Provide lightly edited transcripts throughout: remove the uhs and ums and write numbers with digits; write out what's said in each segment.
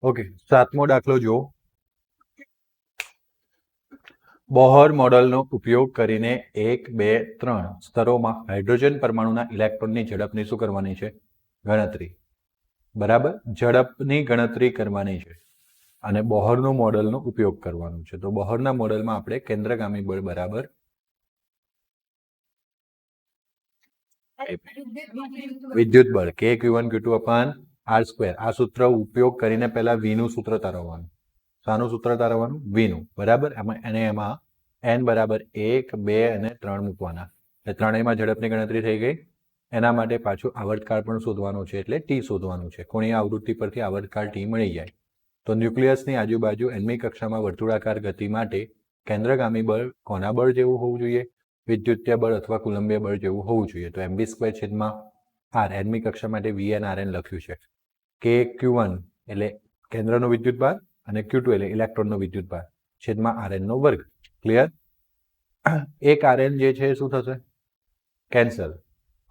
Okay, 7મો દાખલો જુઓ. Bohr મોડલનો ઉપયોગ કરીને 1, 2, 3 સ્તરોમાં હાઇડ્રોજન પરમાણુના ઇલેક્ટ્રોનની ઝડપની શું કરવાની છે? ગણતરી. બરાબર, ઝડપની ગણતરી કરવાની છે અને બોહરનું મોડલનો ઉપયોગ કરવાનો છે. તો બોહરના મોડલમાં આપણે કેન્દ્રગામી બળ બરાબર વિદ્યુત બળ K(Q1, Q2) અપાન R². આ સૂત્ર ઉપયોગ કરીને પહેલા V નું સૂત્ર તારવવાનું. શાનું સૂત્ર તારવવાનું? V નું. બરાબર, અને એમાં n બરાબર 1, 2 અને 3 મૂકવાના. એટલે ત્રણેયમાં ઝડપની ગણતરી થઈ ગઈ. એના માટે પાછું આવર્તકાળ પણ શોધવાનો છે, એટલે T શોધવાનું છે. કોણીય આવૃત્તિ પરથી આવર્તકાળ T મળી જાય. તો ન્યુક્લિયસની આજુબાજુ nમી કક્ષામાં વર્તુળાકાર ગતિ માટે કેન્દ્રગામી બળ કોના બળ જેવું હોવું જોઈએ? વિદ્યુતીય બળ અથવા કુલંબીય બળ જેવું હોવું જોઈએ. તો mv² છેદમાં r nમી કક્ષા માટે Vn Rn લખ્યું છે. K(Q1) એટલે કેન્દ્રનો વિદ્યુતભાર અને Q2 એટલે ઇલેક્ટ્રોનનો વિદ્યુતભાર છેદમાં Rn નો વર્ગ. ક્લિયર? એક Rn જે છે શું થશે? કેન્સલ.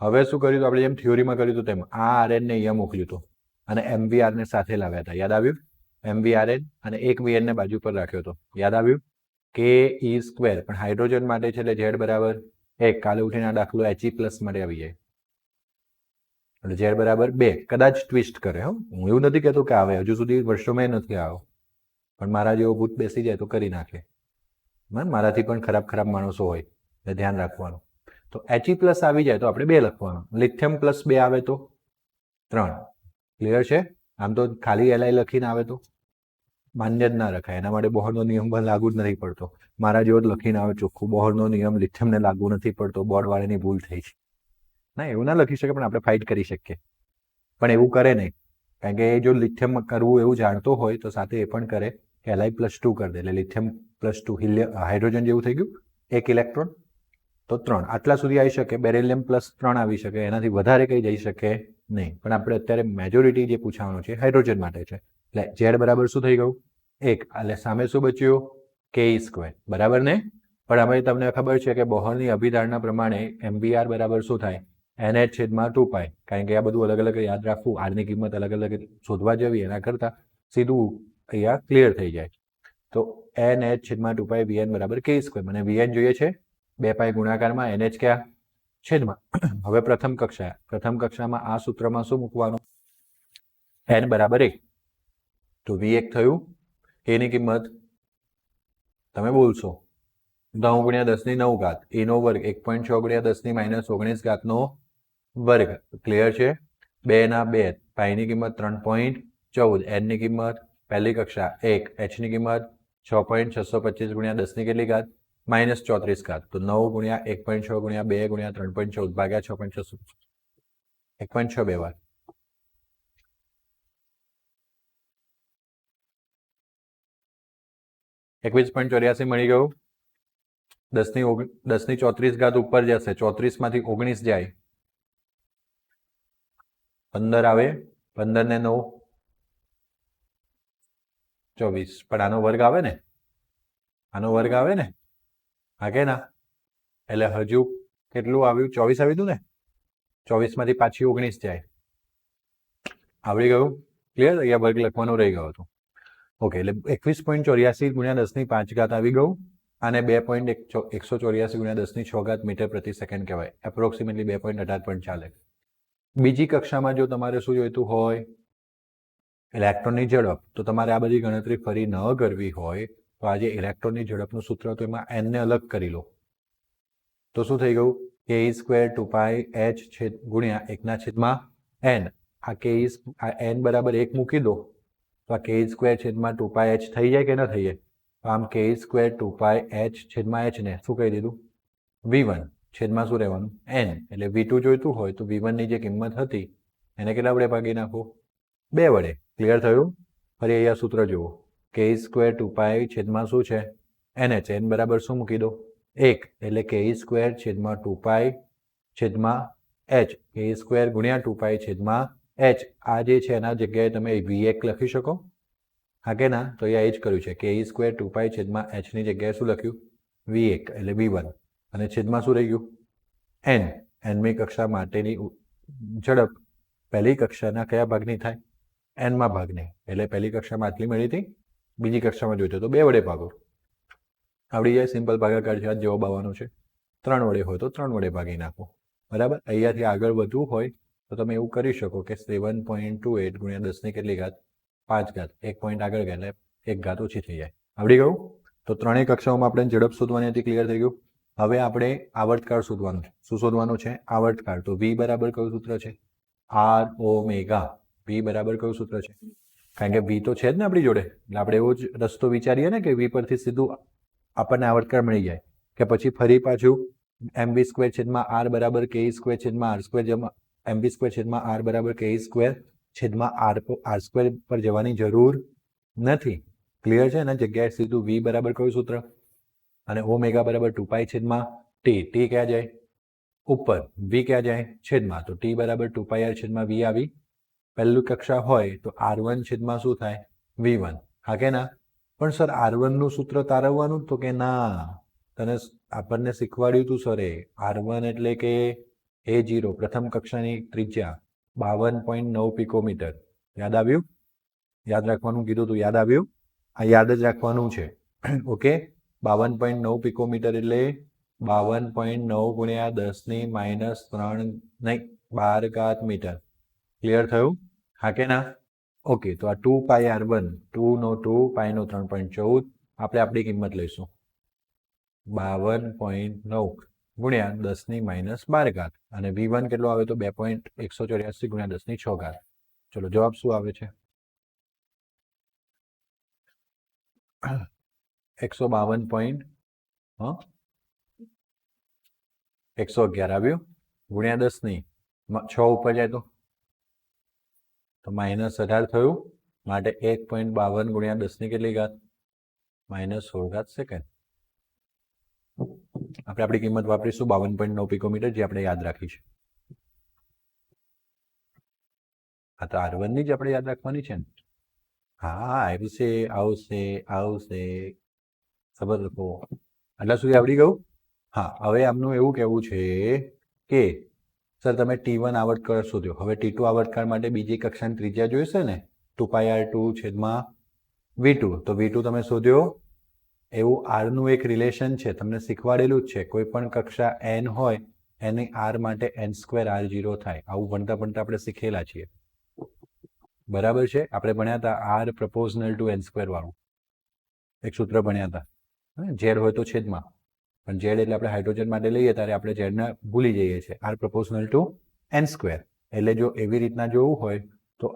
હવે શું કર્યું હતું આપણે? જેમ થિયોરીમાં કર્યું હતું તેમ આ Rn ને અહીંયા મોકલ્યું હતું અને mvr ને સાથે લાવ્યા હતા. યાદ આવ્યું? mvrn અને એક Vn ને બાજુ પર રાખ્યો હતો. યાદ આવ્યું? Ke². પણ હાઇડ્રોજન માટે છે એટલે Z બરાબર 1. કાલે ઉઠીને આ દાખલો He+ માટે આવી જાય એટલે Z બરાબર 2. કદાચ ટ્વિસ્ટ કરે. હું એવું નથી કહેતો કે આવે, હજુ સુધી વર્ષોમાં નથી આવ્યો, પણ મારા જેવો ભૂત બેસી જાય તો કરી નાખે. મારાથી પણ ખરાબ માણસો હોય એટલે ધ્યાન રાખવાનું. તો He+ આવી જાય તો આપણે 2 લખવાનું. લિથિયમ +2 આવે તો 3. ક્લિયર છે? આમ તો ખાલી Li લખીને આવે તો માન્ય જ ના રખાય. એના માટે બોહરનો નિયમ પણ લાગુ જ નથી પડતો. મારા જેવો જ લખીને આવે ચોખ્ખું, બોહરનો નિયમ લિથિયમને લાગુ નથી પડતો, બોર્ડવાળાની ભૂલ થઈ છે. ના, એવું ના લખી શકે, પણ આપણે ફાઇટ કરી શકીએ. પણ એવું કરે નહીં, કારણ કે જો લિથિયમ કરવું એવું જાણતો હોય તો સાથે એ પણ કરે કે Li+2 કરી દે. એટલે લિથિયમ +2 હાઇડ્રોજન જેવું થઈ ગયું. 1 ઇલેક્ટ્રોન તો 3. આટલા સુધી આવી શકે. બેરિલિયમ +3 આવી શકે. એનાથી વધારે કંઈ જઈ શકે નહીં. પણ આપણે અત્યારે મેજોરિટી જે પૂછવાનું છે હાઇડ્રોજન માટે છે. એટલે Z બરાબર શું થઈ ગયું? 1. એટલે સામે શું બચ્યું? Ke². બરાબર ને? પણ હવે તમને ખબર છે કે બોહરની અભિધારણા પ્રમાણે mvr બરાબર શું થાય? NH/2π. કારણ કે આ બધું અલગ અલગ યાદ રાખવું, r ની કિંમત અલગ અલગ શોધવા જવી એના કરતાં સીધું અહીંયા ક્લિયર થઈ જાય. તો NH/2π Vn બરાબર K². મને Vn જોઈએ છે 2π ગુણાકારમાં NH ક્યાં? છેદમાં. હવે પ્રથમ કક્ષામાં આ સૂત્રમાં શું મૂકવાનું? n બરાબર 1. તો V1 થયું. A ની કિંમત તમે બોલશો 9 × 10⁹ A નો વર્ગ 1.6 × 10⁻19 નો વર્ગ. ક્લિયર છે? 2 ના 2. પાઈ ની કિંમત 3.14. n ની કિંમત પહેલી કક્ષા 1. h ની કિંમત 6.625 × 10 ની કેટલી ઘાત? -34. તો 9 × 1.6 × 2 × 3.14 ભાગ્યા 6.6 1.6 2 વાર. -21.84 મળી ગયું. 10⁻34 ઉપર જશે. 34 માંથી 19 જાય 15 આવે. 15 ને 9 24. પણ આનો વર્ગ આવે ને? આનો વર્ગ આવે ને? હા કે ના? એટલે હજુ કેટલું આવ્યું? 24 આવ્યું હતું ને? 24 માંથી પાછી 19 જાય. આવડી ગયું? ક્લિયર? અહીંયા વર્ગ લખવાનો રહી ગયો હતો. ઓકે, એટલે 21.84 × 10⁵ આવી ગયું અને 2.184 × 10⁶ મીટર પ્રતિ સેકન્ડ કહેવાય. એપ્રોક્સિમેટલી 2.18 પણ ચાલે. બીજી કક્ષામાં જો તમારે શું જોઈતું હોય? ઇલેક્ટ્રોનની ઝડપ. તો તમારે આ બધી ગણતરી ફરી ન કરવી હોય તો આજે ઇલેક્ટ્રોનની ઝડપનું સૂત્ર હતું એમાં n ને અલગ કરી લો. તો શું થઈ ગયું? Ke² 2πh ગુણ્યા 1/n. આ n બરાબર 1 મૂકી દો તો આ Ke² છેદમાં 2πh થઈ જાય કે ન થઈ જાય? આમ Ke² 2πh/h ને શું કહી દીધું? V1 છેદમાં શું રહેવાનું? n. એટલે V2 જોઈતું હોય તો V1 ની જે કિંમત હતી એને કેટલા વડે ભાગી નાખો? 2 વડે. ક્લિયર થયું? ફરી અહીંયા સૂત્ર જુઓ. Ke² 2π છેદમાં શું છે? NH. n બરાબર શું મૂકી દો? 1. એટલે Ke² છેદમાં 2π છેદમાં h. Ke² ગુણ્યા 2π છેદમાં h. આ જે છે એના જગ્યાએ તમે V1 લખી શકો? હા કે ના? તો અહીંયા એ જ કર્યું છે. Ke² 2π છેદમાં h ની જગ્યાએ શું લખ્યું? V1 એટલે V1. અને છેદમાં શું રહી ગયું? n. nમી કક્ષા માટેની ઝડપ પહેલી કક્ષાના કયા ભાગની થાય? એનમાં ભાગ નહીં, એટલે પહેલી કક્ષામાં આટલી મળી હતી, બીજી કક્ષામાં જોઈતો તો 2 વડે ભાગો, આવડી જાય. સિમ્પલ ભાગાકાર છે, આ જવાબ આવવાનો છે. 3 વડે હોય તો 3 વડે ભાગી નાખો. બરાબર. અહીંયાથી આગળ વધવું હોય તો તમે એવું કરી શકો કે 7.28 ગુણ્યા 10 ની કેટલી ઘાત 5 ઘાત, 1 પોઈન્ટ આગળ ગયા એટલે 1 ઘાત ઓછી થઈ જાય. આવડી ગયું. તો ત્રણેય કક્ષાઓમાં આપણે ઝડપ શોધવાની હતી, ક્લિયર થઈ ગયું. હવે આપણે આવર્તકાળ શોધવાનું છે. શું શોધવાનું છે? આવર્તકાળ. તો v બરાબર કયું સૂત્ર છે? r omega. v બરાબર કયું સૂત્ર છે? કારણ કે v તો છે જ ને આપણી જોડે, એટલે આપણે એવો જ રસ્તો વિચારીએ ને કે v પરથી સીધું આપણને આવર્તકાળ મળી જાય, કે પછી ફરી પાછું mv સ્ક્વેર છેદમાં r બરાબર ke સ્ક્વેર છેદમાં r સ્ક્વેર mv સ્ક્વેર છેદમાં r બરાબર ke સ્ક્વેર છેદમાં r સ્ક્વેર પર જવાની જરૂર નથી. ક્લિયર છે? એના જગ્યાએ સીધું v બરાબર કયું સૂત્ર અને ઓમેગા બરાબર 2 છેદમાં t. t ક્યાં જાય? ઉપર. v ક્યાં જાય? છેદમાં. તો t બરાબર 2 r છેદમાં v આવી. પહેલું કક્ષા હોય તો r1 છેદમાં શું થાય? v1. હા કે ના? પણ સર r1 નું સૂત્ર તારવવાનું તો કે ના, તને આપણને શીખવાડ્યું તું સરે. r1 એટલે કે a0 પ્રથમ કક્ષાની ત્રિજ્યા 52.9 પિકોમીટર. યાદ આવ્યું? યાદ રાખવાનું કીધું તું, યાદ આવ્યું? આ યાદ જ રાખવાનું છે. ઓકે. 52.9 પિકોમીટર એટલે 52.9 ગુણ્યા 10 ની -3 નહીં 12 ઘાત મીટર. ક્લિયર થયું? હા કે ના? ઓકે. તો આ 2 પાઈ r1, 2 નો 2 પાઈ નો 3.14, આપણે આપણી કિંમત લઈશું 52.9 ગુણ્યા 10 ની -12 ઘાત, અને v1 કેટલો આવે તો 2.184 ગુણ્યા 10 ની 6 ઘાત. ચલો જવાબ શું આવે છે? 152.111 આવ્યું. ગુણ્યા 10 ની 6 ઉપર જાય તો -18 થયું. માટે 1.52 ગુણ્યા 10 ની કેટલી ઘાત? -16 ઘાત સેકન્ડ. આપણે આપણી કિંમત વાપરીશું 52.9 પિકોમીટર, જે આપણે યાદ રાખી છે. આ તો r1 ની જ આપણે યાદ રાખવાની છે ને. હા, આવશે આવશે આવશે. ખબર રાખો. આટલા સુધી આવડી ગયું? હા. હવે આમનું એવું કહેવું છે કે સર તમે T1 આવર્તકાળ શોધ્યો, હવે T2 આવર્તકાળ માટે બીજી કક્ષાની ત્રિજ્યા જોઈશે ને, 2πr2 છેદમાં v2. તો v2 તમે શોધ્યો. એવું r નું એક રિલેશન છે, તમને શીખવાડેલું જ છે. કોઈ પણ કક્ષા n હોય એની r માટે n² r0 થાય. આવું ભણતા ભણતા આપણે શીખેલા છીએ. બરાબર છે? આપણે ભણ્યા હતા r પ્રપોઝનલ ટુ n² વાળું એક સૂત્ર ભણ્યા હતા. ઝેડ હોય તો છેદમાં, પણ ઝેડ એટલે આપણે હાઇડ્રોજન માટે લઈએ ત્યારે આપણે ઝેડને ભૂલી જઈએ છીએ. r પ્રપોઝનલ two n². એટલે જો એવી રીતના જોવું હોય તો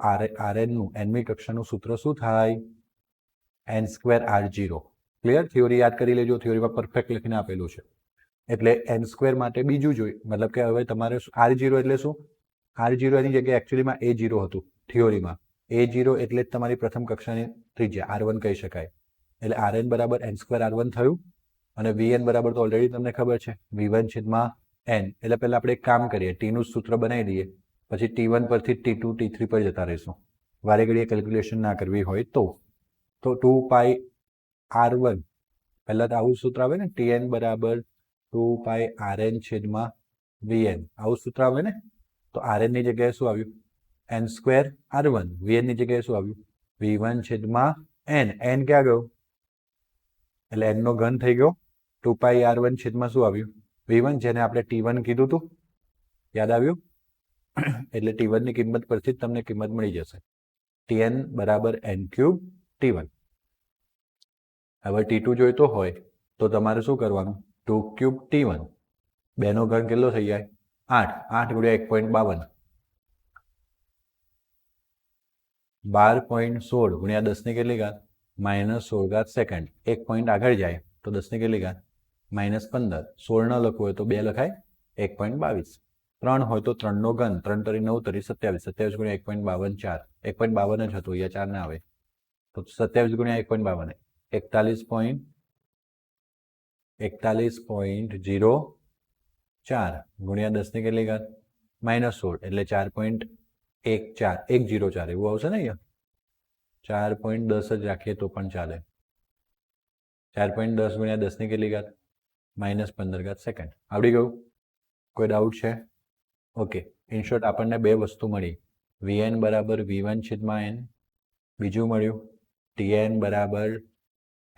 rn નું nમી કક્ષાનું સૂત્ર શું થાય? n² r0. ક્લિયર? થિયોરી યાદ કરી લેજો, થિયોરીમાં પરફેક્ટ લખીને આપેલું છે. એટલે n² માટે બીજું જોઈ, મતલબ કે હવે તમારે r0 એટલે શું? r0 એની જગ્યાએ એકચ્યુઅલીમાં a0 હતું થિયોરીમાં. a0 એટલે જ તમારી પ્રથમ કક્ષાની ત્રિજ્યા r1 કહી શકાય. એટલે rn બરાબર n² r1 થયું. અને vn બરાબર તો ઓલરેડી તમને ખબર છે, v1 છેદમાં n. એટલે પહેલા આપણે એક કામ કરીએ, t નું સૂત્ર બનાવી દઈએ, પછી t1 પરથી t2 t3 પર જતા રહીશું. વારે ઘડીએ કેલ્ક્યુલેશન ના કરવી હોય તો 2 પાઈ r1, પહેલા તો આવું સૂત્ર આવે ને, tn બરાબર 2 પાઈ rn છેદમાં vn. આવું સૂત્ર આવે ને. તો rn ની જગ્યાએ શું આવ્યું? n² r1. vn ની જગ્યાએ શું આવ્યું? v1 છેદમાં n. n ક્યાં ગયો? એટલે n નો ઘન થઈ ગયો. 2 પાઈ r1 છેદમાં શું આવ્યું? v1, જેને આપણે t1 કીધું હતું. યાદ આવ્યું? એટલે t1 ની કિંમત પરથી જ તમને કિંમત મળી જશે. tn બરાબર n³ t1. હવે t2 જોઈતો હોય તો તમારે શું કરવાનું? 2³ t1. 2 નો ઘન કેટલો થઈ જાય? 8. 8 ગુણ્યા 1.52. 12.16 ગુણ્યા 10 ની કેટલી ઘાત? -16 ઘાત સેકન્ડ. 1 પોઈન્ટ આગળ જાય તો 10 ની કેટલી ઘાત? -15. 16 ન લખવું હોય તો 2 લખાય, 1.22. 3 હોય તો 3 નો ઘન, 3 તરી 9 તરી 27. 27 ગુણ્યા 1.52 4. 1.52 જ હતું, અહીંયા 4 ના આવે. તો 27 ગુણ્યા 1.52 41.04 ગુણ્યા 10 ની કેટલી ઘાત? -16. એટલે 4.104 એવું આવશે ને અહીંયા. 4.10 જ રાખીએ તો પણ ચાલે. 4.10 ગુણ્યા 10 ની કેટલી ઘાત? -15 ઘાત સેકન્ડ. આવડી ગયું? કોઈ ડાઉટ છે? ઓકે. ઇન શોર્ટ આપણને બે વસ્તુ મળી. વીએન બરાબર v1 છેદમાં n, બીજું મળ્યું tn બરાબર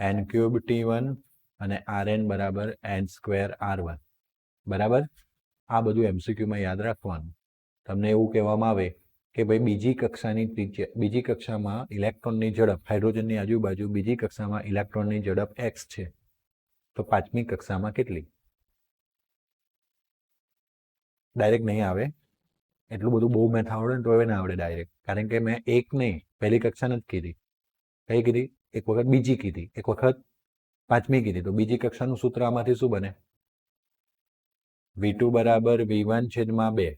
n ક્યુબ t1 અને rn બરાબર n સ્ક્વેર r1. બરાબર, આ બધું એમસીક્યુમાં યાદ રાખવાનું. તમને એવું કહેવામાં આવે કે ભાઈ બીજી કક્ષામાં ઇલેક્ટ્રોનની ઝડપ, હાઇડ્રોજનની આજુબાજુ બીજી કક્ષામાં ઇલેક્ટ્રોનની ઝડપ x છે, તો પાંચમી કક્ષામાં કેટલી? ડાયરેક્ટ નહીં આવે, એટલું બધું બહુ મેથ આવડે ને તો હવે ના આવડે ડાયરેક્ટ, કારણ કે મેં એક નહીં પહેલી કક્ષા નથી કીધી. કઈ કીધી? એક વખત બીજી કીધી, એક વખત પાંચમી કીધી. તો બીજી કક્ષાનું સૂત્ર આમાંથી શું બને? v2 બરાબર v1 છેદમાં 2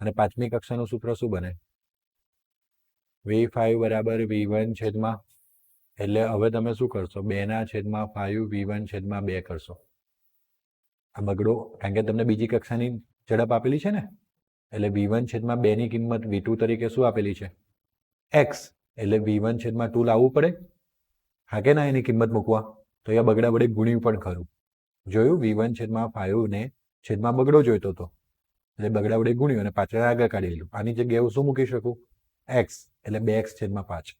અને પાંચમી કક્ષાનું સૂત્ર શું બને? v5 બરાબર v1 છેદમાં, એટલે હવે તમે શું કરશો? 2/5 v1 છેદમાં 2 કરશો. આ બગડો, કારણ કે તમને બીજી કક્ષાની ઝડપ આપેલી છે ને, એટલે v1 છેદમાં 2 ની કિંમત v2 તરીકે શું આપેલી છે? x. એટલે v1 છેદમાં 2 લાવવું પડે, હા કે ના? એની કિંમત મૂકવા. તો અહીંયા બગડા વડે ગુણ્યું પણ ખરું. જોયું? v1 છેદમાં 5 ને છેદમાં બગડો જોઈતો હતો, એટલે બગડા વડે ગુણ્યું અને પાછળ આગળ કાઢી લીધું. આની જગ્યાએ હું શું મૂકી શકું? x. એટલે 2x છેદમાં 5.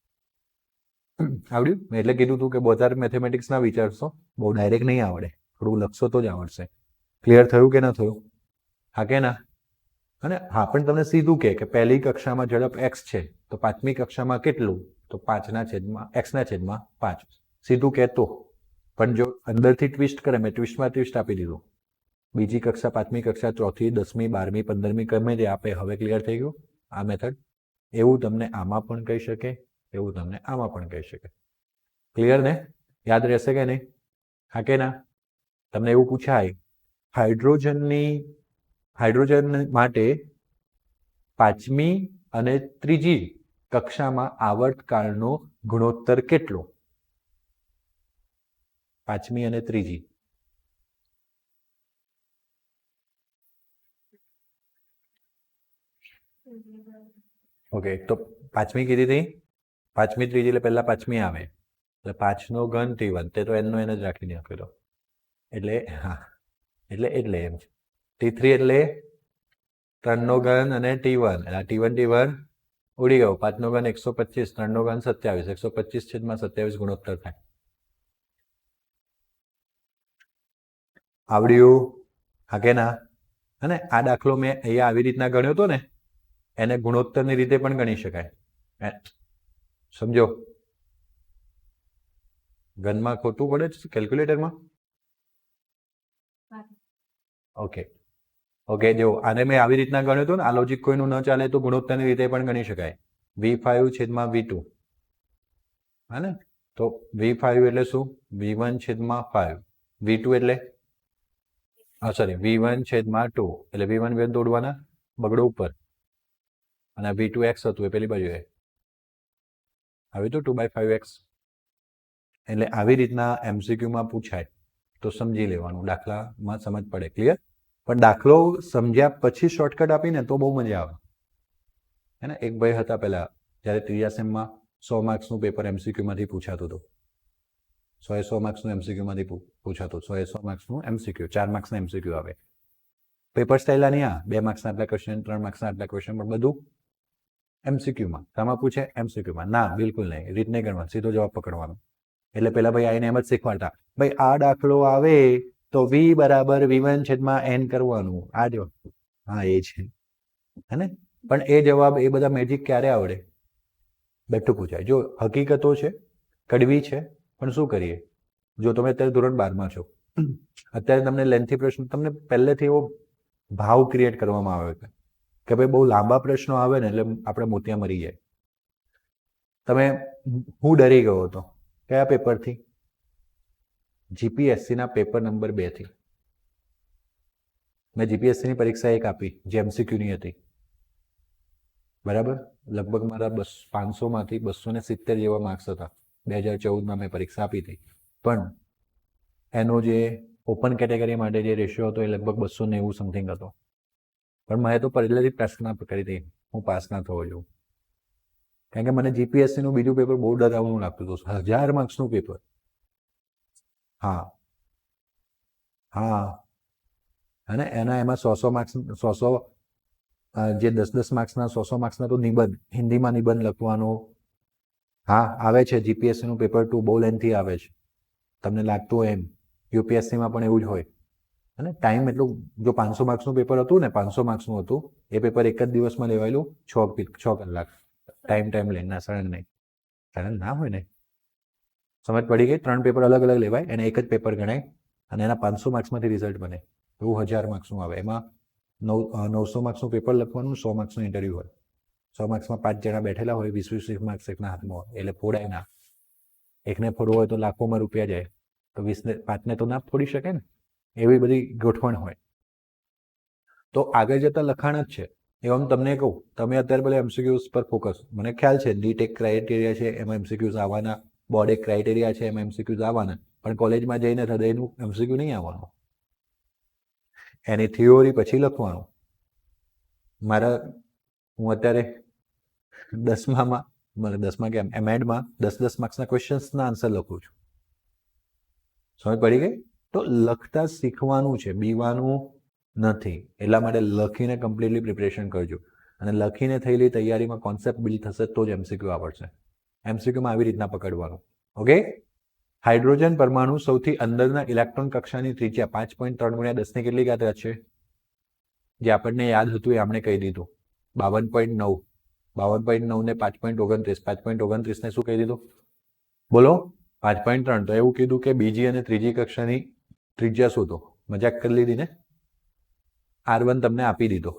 આવડ્યું? મેં એટલે કીધું હતું કે બધા મેથેમેટિક્સ ના વિચારશો, બહુ ડાયરેક્ટ નહીં આવડે, થોડું લખશો તો જ આવડશે. ક્લિયર થયું કે ના થયું? હા કે ના? અને હા, પણ તમને સીધું કે પહેલી કક્ષામાં ઝડપ x છે, તો પાંચમી કક્ષામાં કેટલું? તો 5 છેદમાં x ના છેદમાં 5. સીધું કહેતો, પણ જો અંદરથી ટ્વિસ્ટ કરે, મેં ટ્વિસ્ટમાં ટ્વિસ્ટ આપી દીધું. બીજી કક્ષા, પાંચમી કક્ષા, ચોથી, 10મી, 12મી, 15મી ગમે તે આપે. હવે ક્લિયર થઈ ગયું આ મેથડ? એવું તમને આમાં પણ કહી શકે, એવું તમને આમાં પણ કહી શકે. ક્લિયર ને? યાદ રહેશે કે નહીં? હા કે ના? તમને એવું પૂછાય, હાઇડ્રોજન માટે પાંચમી અને ત્રીજી કક્ષામાં આવર્તકાળનો ગુણોત્તર કેટલો? પાંચમી અને ત્રીજી. ઓકે, તો પાંચમી કીધી હતી, પાંચમી ત્રીજી એટલે પહેલા પાંચમી આવે, એટલે 5 નો ઘન t1, તે તો n નો n જ રાખીને આપેલો, એટલે હા, એટલે એમ છે. t3 એટલે 3 નો ઘન અને t1, એટલે t1 ઉડી ગયો. 5 નો ઘન 125, 3 નો ઘન 27, 125 છેદમાં 27 ગુણોત્તર થાય. આવડ્યું? હા કે ના? અને આ દાખલો મેં અહીંયા આવી રીતના ગણ્યો હતો ને, એને ગુણોત્તરની રીતે પણ ગણી શકાય. સમજો? ઘનમાં ખોટું પડે છે કેલ્ક્યુલેટરમાં? ઓકે, જો આને મેં આવી રીતના ગણ્યું હતું ને, આ લોજિક કોઈનું ન ચાલે તો ગુણોત્તરની રીતે પણ ગણી શકાય. v5 છેદમાં v2, હા ને? તો v5 એટલે શું? v1 છેદમાં 5. v2 એટલે સોરી, v1 છેદમાં 2, એટલે v1 વેન તોડવાના, બગડો ઉપર, અને v2 x હતું એ પેલી બાજુએ આવ્યું હતું 2/5x. એટલે આવી રીતના એમસીક્યુમાં પૂછાય તો સમજી લેવાનું, દાખલામાં સમજ પડે. ક્લિયર? પણ દાખલો સમજ્યા પછી શોર્ટકટ આપીને તો બહુ મજા આવે. હે ને? એક ભાઈ હતા પહેલા, જ્યારે ત્રીજા સેમમાં 100 માર્ક્સનું પેપર એમસીક્યુમાંથી પૂછાતું હતું. 100 માર્ક્સનું એમસીક્યુમાંથી પૂછાતું, 100 માર્ક્સનું એમસીક્યુ, 4 માર્ક્સના એમસીક્યુ આવે. પેપર સ્ટાઇલ નહીં, આ 2 માર્ક્સના આટલા ક્વેશ્ચન, 3 માર્ક્સના આટલા ક્વેશ્ચન, પણ બધું એમસીક્યુમાં. આમાં પૂછે એમસીક્યુમાં? ના, બિલકુલ નહીં. રીત નહીં ગણવાની, સીધો જવાબ પકડવાનો. એટલે પેલા ભાઈ આવીને એમ જ શીખવાડતા, ભાઈ આ દાખલો આવે તો v બરાબર v1 છેદમાં n કરવાનું. આ જો, હા એ છે, હે ને? પણ એ જવાબ, એ બધા મેજિક ક્યારે આવડે? બેઠું પૂછાય. જો હકીકતો છે, કડવી છે, પણ શું કરીએ? જો તમે અત્યારે ધોરણ 12માં છો, અત્યારે તમને લેન્થી પ્રશ્ન, તમને પહેલેથી એવો ભાવ ક્રિએટ કરવામાં આવે કે ભાઈ બહુ લાંબા પ્રશ્નો આવે ને એટલે આપણે મોતિયા મરી જાય. તમે, હું ડરી ગયો હતો. કયા પેપરથી? જીપીએસસીના પેપર નંબર 2 થી. મેં જીપીએસસીની પરીક્ષા એક આપી, જે એમસીક્યુની હતી. બરાબર? લગભગ મારા 500માંથી 270 જેવા માર્ક્સ હતા. 2014માં મેં પરીક્ષા આપી હતી. પણ એનો જે ઓપન કેટેગરી માટે જે રેશિયો હતો એ લગભગ 290 સમથિંગ હતો. પણ મેં તો પહેલેથી પ્રાર્થના કરી હતી, હું પાસ ના થવો જોઈએ. કારણ કે મને જીપીએસસીનું બીજું પેપર બહુ ડરાવનું લાગતું હતું. 1000 માર્ક્સનું પેપર. હા, અને એમાં 100 માર્ક્સ, 100 જે 10-10 માર્ક્સના 100-100 માર્ક્સના તો નિબંધ, હિન્દીમાં નિબંધ લખવાનો. હા આવે છે, જીપીએસસીનું પેપર 2 બહુ લેન્થી આવે છે, તમને લાગતું હોય એમ. યુપીએસસીમાં પણ એવું જ હોય. અને ટાઈમ એટલું, જો 500 માર્ક્સનું પેપર હતું ને, 500 માર્ક્સનું હતું, એ પેપર એક જ દિવસમાં લેવાયેલું 6 કલાક ટાઈમ લઈને. ના સળંગ નહીં, સળંગ ના હોય ને. સમજ પડી ગઈ? 3 પેપર અલગ અલગ લેવાય અને એક જ પેપર ગણાય અને એના 500 માર્ક્સમાંથી રિઝલ્ટ બને. એવું 1000 માર્ક્સનું આવે. એમાં 900 માર્ક્સનું પેપર લખવાનું, 100 માર્ક્સનું ઇન્ટરવ્યૂ હોય. 100 માર્ક્સમાં 5 જણા બેઠેલા હોય, 20-20 માર્ક્સ એકના હાથમાં હોય, એટલે ફોડાય ના. એકને ફોડવો હોય તો લાખોમાં રૂપિયા જાય, તો 5ને તો ના ફોડી શકે ને. એવી બધી ગોઠવણ હોય. તો આગળ જતા લખાણ જ છે. એમ તમને કહું, તમે અત્યારે પેલા એમસીક્યુઝ પર ફોકસ. મને ખ્યાલ છે નીટ એક ક્રાઇટેરિયા છે, એમાં એમસીક્યુઝ આવવાના. બોર્ડ એક ક્રાઇટેરિયા છે, એમાં એમસીક્યુઝ આવવાના. પણ કોલેજમાં જઈને હૃદયનું એમસીક્યુ નહીં આવવાનું. એની થિયોરી પછી લખવાનું. હું અત્યારે 10મા કેમ એમએડમાં 10-10 માર્ક્સના ક્વેશ્ચન્સના આન્સર લખું છું. સમજ પડી ગઈ? તો લખતા શીખવાનું છે, બીવાનું નથી. એટલા માટે લખીને કમ્પ્લીટલી પ્રિપરેશન કરજો. અને લખીને થયેલી તૈયારીમાં કોન્સેપ્ટ બિલ્ડ થશે તો જ એમસીક્યુ આવડશે. એમસીક્યુમાં આવી રીતના પકડવાનું. ઓકે? હાઇડ્રોજન પરમાણુ સૌથી અંદરના ઇલેક્ટ્રોન કક્ષાની ત્રિજ્યા 5.3 × 10 કેટલી ઘાત છે? જે આપણને યાદ હતું એ આપણે કહી દીધું. 52.9. 52.9 ને 5.29. 5.29 ને શું કહી દીધું? બોલો. 5.3. તો એવું કીધું કે બીજી અને ત્રીજી કક્ષાની ત્રિજ્યા શોધો. મજાક કરી લીધી ને. R1 તમને આપી દીધો.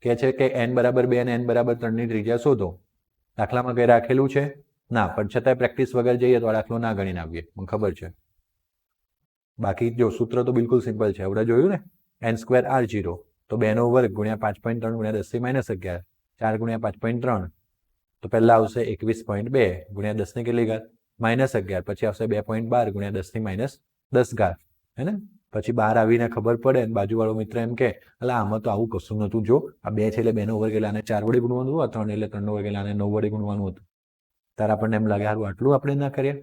કે છે કે n બરાબર 2 અને n બરાબર 3 ની ત્રિજ્યા શોધો. દાખલામાં કંઈ રાખેલું છે? ના, પણ છતાંય પ્રેક્ટિસ વગર જઈએ તો આ દાખલો ના ગણીને આવીએ, મને ખબર છે. બાકી જો સૂત્ર તો બિલકુલ સિમ્પલ છે. આપણે જોયું ને, n² R0 તો 2 નો વર્ગ ગુણ્યા 5.3 ગુણ્યા 10 - 11, 4 ગુણ્યા 5.3 તો પહેલા આવશે 21.2 ગુણ્યા 10 ની કેટલી ઘાત? -11. પછી આવશે 2.12 ગુણ્યા 10 ની -10 ઘાત. હે ને? પછી બહાર આવીને ખબર પડે ને બાજુવાળો મિત્ર એમ કે અલા આમાં તો આવું કશું નહોતું, જો આ 2 છે એટલે 2 નો વર્ગ એટલે આને 4 વડે ગુણવાનું હતું, 3 એટલે 3 નો વર્ગ એટલે આને 9 વડે ગુણવાનું હતું. ત્યારે આપણને એમ લાગે સારું આટલું આપણે ના કરીએ.